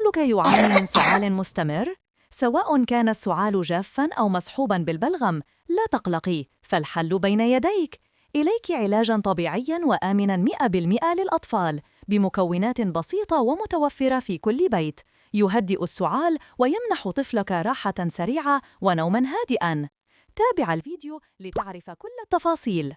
طفلك يعاني من سعال مستمر؟ سواء كان السعال جافاً أو مصحوباً بالبلغم، لا تقلقي، فالحل بين يديك. إليك علاجاً طبيعياً وآمناً 100% للأطفال، بمكونات بسيطة ومتوفرة في كل بيت، يهدئ السعال ويمنح طفلك راحة سريعة ونوماً هادئاً. تابع الفيديو لتعرف كل التفاصيل.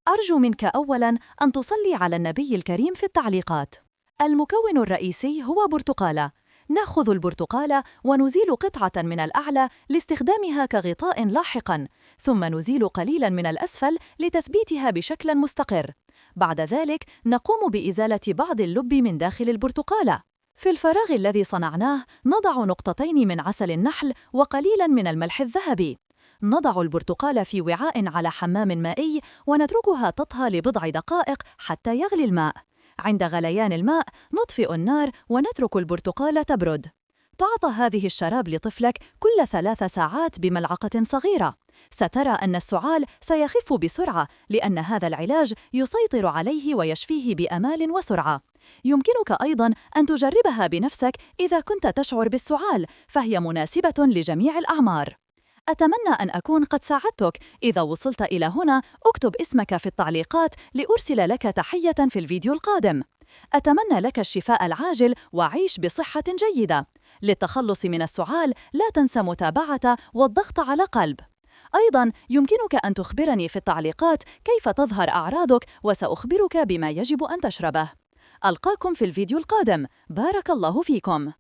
أرجو منك أولاً أن تصلي على النبي الكريم في التعليقات. المكون الرئيسي هو برتقالة. نأخذ البرتقالة ونزيل قطعة من الأعلى لاستخدامها كغطاء لاحقاً، ثم نزيل قليلاً من الأسفل لتثبيتها بشكل مستقر. بعد ذلك نقوم بإزالة بعض اللب من داخل البرتقالة. في الفراغ الذي صنعناه نضع نقطتين من عسل النحل وقليلاً من الملح الذهبي. نضع البرتقال في وعاء على حمام مائي ونتركها تطهى لبضع دقائق حتى يغلي الماء. عند غليان الماء نطفئ النار ونترك البرتقال تبرد. تعطى هذه الشراب لطفلك كل 3 ساعات بملعقة صغيرة. سترى أن السعال سيخف بسرعة لأن هذا العلاج يسيطر عليه ويشفيه بأمان وسرعة. يمكنك أيضاً أن تجربها بنفسك إذا كنت تشعر بالسعال، فهي مناسبة لجميع الأعمار. أتمنى أن أكون قد ساعدتك. إذا وصلت إلى هنا اكتب اسمك في التعليقات لأرسل لك تحية في الفيديو القادم. أتمنى لك الشفاء العاجل وعيش بصحة جيدة. للتخلص من السعال لا تنسى متابعة والضغط على قلب. أيضاً يمكنك أن تخبرني في التعليقات كيف تظهر أعراضك وسأخبرك بما يجب أن تشربه. ألقاكم في الفيديو القادم. بارك الله فيكم.